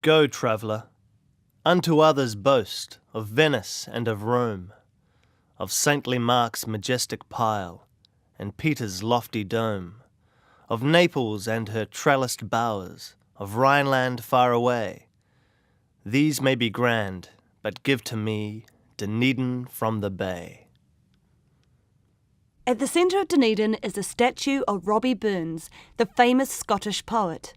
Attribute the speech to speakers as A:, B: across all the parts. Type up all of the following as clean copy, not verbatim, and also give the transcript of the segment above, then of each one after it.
A: Go, traveller, unto others boast of Venice and of Rome, of saintly Mark's majestic pile, and Peter's lofty dome, of Naples and her trellised bowers, of Rhineland far away. These may be grand, but give to me Dunedin from the bay.
B: At the centre of Dunedin is a statue of Robbie Burns, the famous Scottish poet.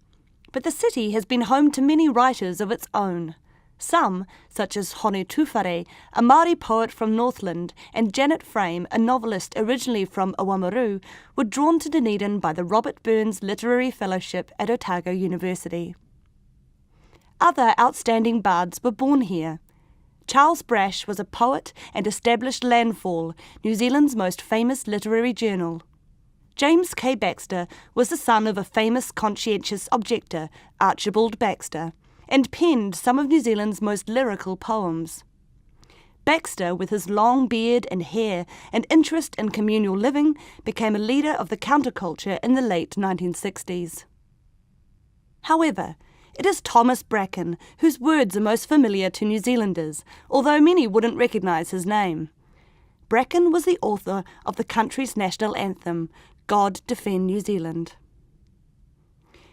B: But the city has been home to many writers of its own. Some, such as Hone Tūwhare, a Māori poet from Northland, and Janet Frame, a novelist originally from Oamaru, were drawn to Dunedin by the Robert Burns Literary Fellowship at Otago University. Other outstanding bards were born here. Charles Brash was a poet and established Landfall, New Zealand's most famous literary journal. James K. Baxter was the son of a famous conscientious objector, Archibald Baxter, and penned some of New Zealand's most lyrical poems. Baxter, with his long beard and hair and interest in communal living, became a leader of the counterculture in the late 1960s. However, it is Thomas Bracken whose words are most familiar to New Zealanders, although many wouldn't recognise his name. Bracken was the author of the country's national anthem, God Defend New Zealand.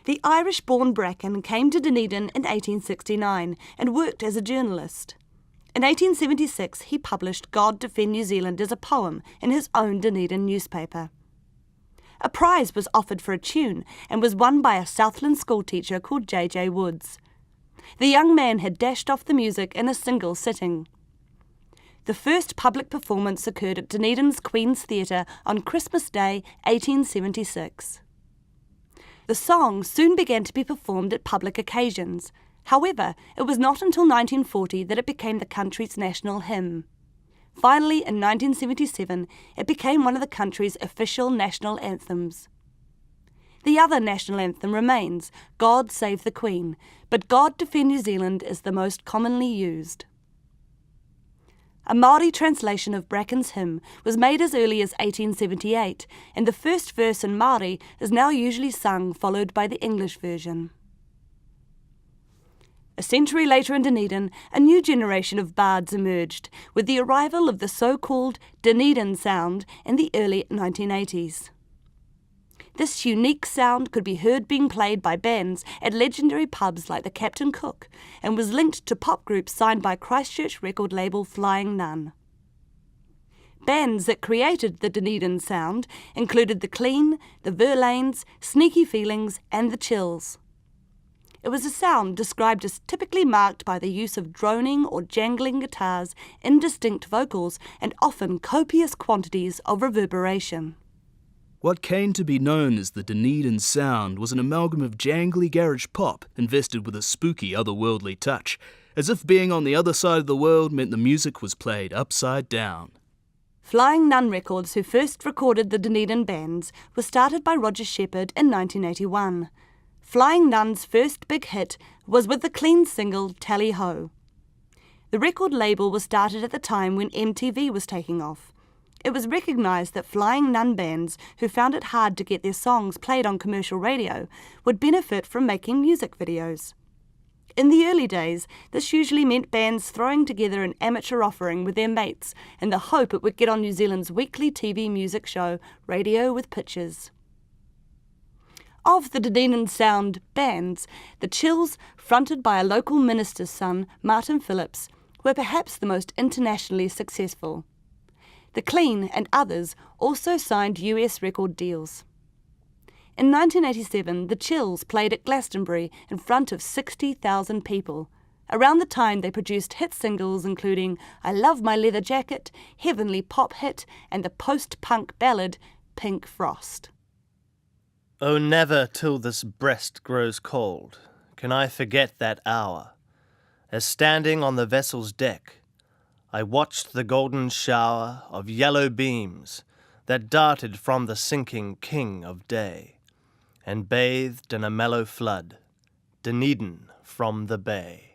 B: The Irish-born Bracken came to Dunedin in 1869 and worked as a journalist. In 1876 he published God Defend New Zealand as a poem in his own Dunedin newspaper. A prize was offered for a tune and was won by a Southland schoolteacher called J.J. Woods. The young man had dashed off the music in a single sitting. The first public performance occurred at Dunedin's Queen's Theatre on Christmas Day, 1876. The song soon began to be performed at public occasions. However, it was not until 1940 that it became the country's national hymn. Finally, in 1977, it became one of the country's official national anthems. The other national anthem remains, God Save the Queen, but God Defend New Zealand is the most commonly used. A Māori translation of Bracken's hymn was made as early as 1878, and the first verse in Māori is now usually sung, followed by the English version. A century later in Dunedin, a new generation of bards emerged, with the arrival of the so-called Dunedin sound in the early 1980s. This unique sound could be heard being played by bands at legendary pubs like the Captain Cook and was linked to pop groups signed by Christchurch record label Flying Nun. Bands that created the Dunedin sound included the Clean, the Verlaines, Sneaky Feelings and the Chills. It was a sound described as typically marked by the use of droning or jangling guitars, indistinct vocals, and often copious quantities of reverberation.
C: What came to be known as the Dunedin sound was an amalgam of jangly garage pop invested with a spooky otherworldly touch, as if being on the other side of the world meant the music was played upside down.
B: Flying Nun Records, who first recorded the Dunedin bands, was started by Roger Shepherd in 1981. Flying Nun's first big hit was with the Clean single Tally Ho. The record label was started at the time when MTV was taking off. It was recognised that Flying Nun bands who found it hard to get their songs played on commercial radio would benefit from making music videos. In the early days, this usually meant bands throwing together an amateur offering with their mates in the hope it would get on New Zealand's weekly TV music show, Radio with Pictures. Of the Dunedin sound bands, the Chills, fronted by a local minister's son, Martin Phillips, were perhaps the most internationally successful. The Clean and others also signed US record deals. In 1987, the Chills played at Glastonbury in front of 60,000 people. Around the time they produced hit singles including I Love My Leather Jacket, Heavenly Pop Hit, and the post-punk ballad Pink Frost.
A: Oh, never till this breast grows cold can I forget that hour, as standing on the vessel's deck, I watched the golden shower of yellow beams that darted from the sinking king of day, and bathed in a mellow flood, Dunedin from the bay.